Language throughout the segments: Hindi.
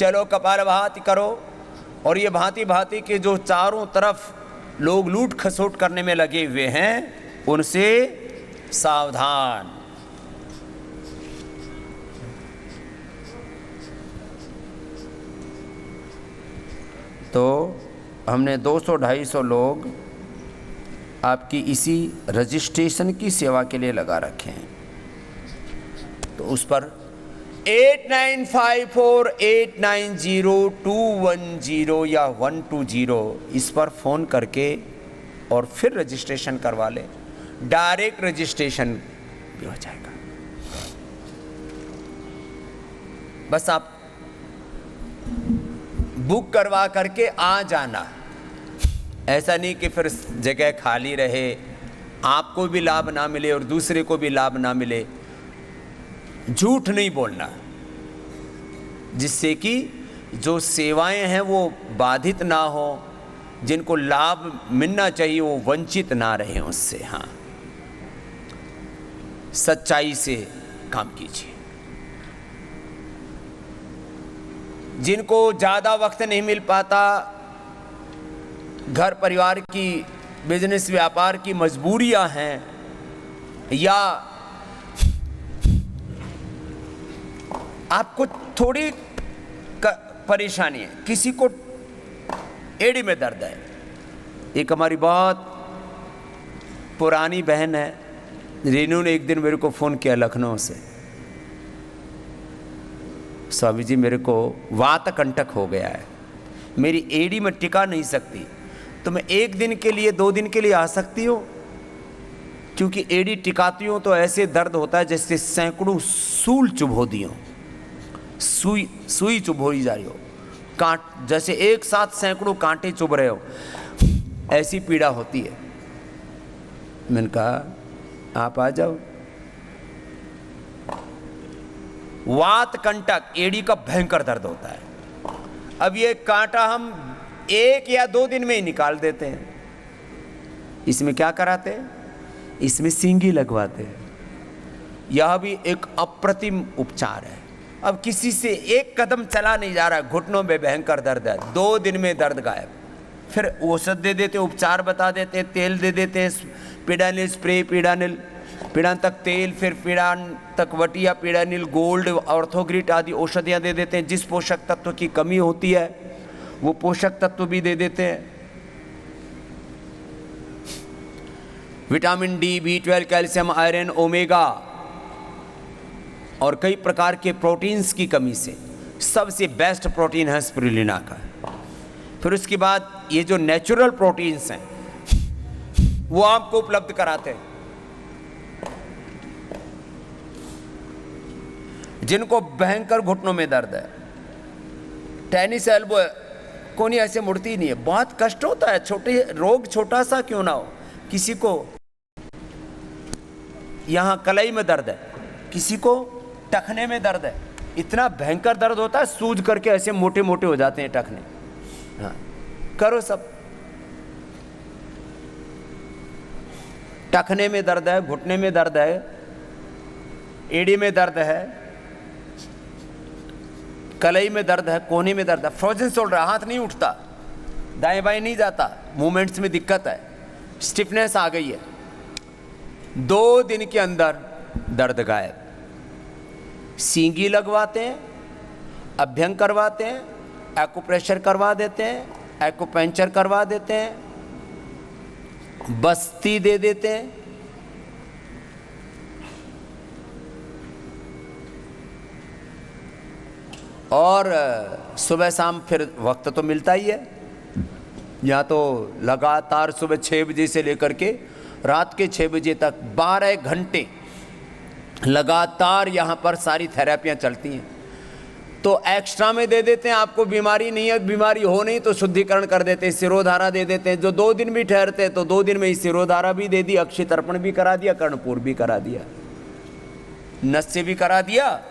चलो कपालभाति करो। और ये भांति भांति के जो चारों तरफ लोग लूट खसोट करने में लगे हुए हैं, उनसे सावधान। तो हमने 200-250 लोग आपकी इसी रजिस्ट्रेशन की सेवा के लिए लगा रखे हैं। तो उस पर 8954890210 या 120 इस पर फ़ोन करके और फिर रजिस्ट्रेशन करवा लें। डायरेक्ट रजिस्ट्रेशन भी हो जाएगा। बस आप बुक करवा करके आ जाना। ऐसा नहीं कि फिर जगह खाली रहे, आपको भी लाभ ना मिले और दूसरे को भी लाभ ना मिले। झूठ नहीं बोलना, जिससे कि जो सेवाएं हैं वो बाधित ना हो, जिनको लाभ मिलना चाहिए वो वंचित ना रहें उससे। हाँ, सच्चाई से काम कीजिए। जिनको ज़्यादा वक्त नहीं मिल पाता, घर परिवार की, बिजनेस व्यापार की मजबूरियां हैं, या आपको थोड़ी परेशानी है, किसी को एड़ी में दर्द है। एक हमारी बहुत पुरानी बहन है, रेनू ने एक दिन मेरे को फ़ोन किया लखनऊ से, स्वामी जी मेरे को वात कंटक हो गया है, मेरी एड़ी में टिका नहीं सकती, तो मैं एक दिन के लिए 2 दिन के लिए आ सकती हूँ? क्योंकि एड़ी टिकाती हूँ तो ऐसे दर्द होता है जैसे सैकड़ों सूल चुभो दी हो, सुई चुभोई जा रही हो, कांट जैसे एक साथ सैकड़ों कांटे चुभ रहे हो, ऐसी पीड़ा होती है। मैंने कहा आप आ जाओ। वात कंटक, एड़ी का भयंकर दर्द होता है। अब ये कांटा हम 1 या 2 दिन में ही निकाल देते हैं। इसमें क्या कराते हैं? इसमें सींगी लगवाते हैं। यह भी एक अप्रतिम उपचार है। अब किसी से 1 कदम चला नहीं जा रहा, घुटनों में भयंकर दर्द है, 2 दिन में दर्द गायब। फिर औषध दे देते, उपचार बता देते, तेल दे देते, पीड़ानिल स्प्रे, पीड़ांतक तेल, फिर पीड़ांतक वटिया, पीड़ानिल गोल्ड, ऑर्थोग्रिट आदि औषधियाँ दे देते हैं। जिस पोषक तत्व की कमी होती है वो पोषक तत्व भी दे देते हैं। Vitamin D, B12, calcium, iron, omega और कई प्रकार के प्रोटीन्स की कमी से सबसे बेस्ट प्रोटीन है स्पिरुलिना का। फिर उसके बाद ये जो नेचुरल प्रोटीन्स हैं वो आपको उपलब्ध कराते हैं। जिनको भयंकर घुटनों में दर्द है, टेनिस एल्बो कोनी ऐसे मुड़ती नहीं है, बहुत कष्ट होता है। छोटे रोग छोटा सा क्यों ना हो, किसी को यहाँ कलाई में दर्द है, किसी को टखने में दर्द है, इतना भयंकर दर्द होता है, सूज करके ऐसे मोटे मोटे हो जाते हैं टखने। हाँ, करो सब। टखने में दर्द है, घुटने में दर्द है, एड़ी में दर्द है, कलाई में दर्द है, कोहनी में दर्द है, फ्रोजन शोल्डर, हाथ नहीं उठता, दाएं बाएं नहीं जाता, मूवमेंट्स में दिक्कत है, स्टिफनेस आ गई है, 2 दिन के अंदर दर्द गायब। सींगी लगवाते हैं, अभ्यंग करवाते हैं, एक्यूप्रेशर करवा देते हैं, एक्यूपंक्चर करवा देते हैं, बस्ती दे देते हैं। और सुबह शाम फिर वक्त तो मिलता ही है। यहाँ तो लगातार सुबह 6 बजे से लेकर के रात के 6 बजे तक 12 घंटे लगातार यहाँ पर सारी थेरेपियाँ चलती हैं। तो एक्स्ट्रा में दे देते हैं, आपको बीमारी नहीं है, बीमारी हो नहीं तो शुद्धिकरण कर देते हैं, सिरोधारा दे देते हैं। जो 2 दिन भी ठहरते तो 2 दिन में ही सिरोधारा भी दे दी, अक्षय तर्पण भी करा दिया, कर्णपूर भी करा दिया, नस्य भी करा दिया,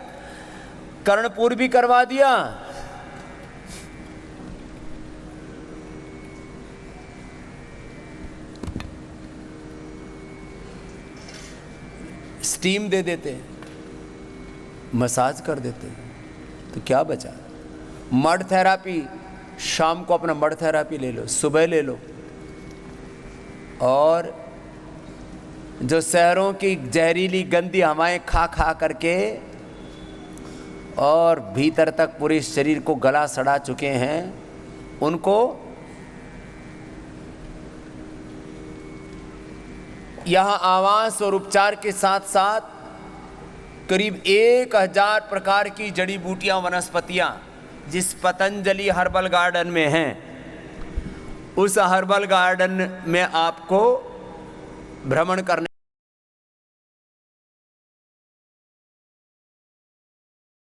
कर्णपूर भी करवा दिया। स्टीम दे देते हैं, मसाज कर देते हैं, तो क्या बचा? मड थेरापी, शाम को अपना मड थेरापी ले लो, सुबह ले लो। और जो शहरों की जहरीली गंदी हवाएं खा खा करके और भीतर तक पूरे शरीर को गला सड़ा चुके हैं, उनको यहाँ आवास और उपचार के साथ साथ करीब 1000 प्रकार की जड़ी बूटियाँ, वनस्पतियाँ जिस पतंजलि हर्बल गार्डन में हैं, उस हर्बल गार्डन में आपको भ्रमण करने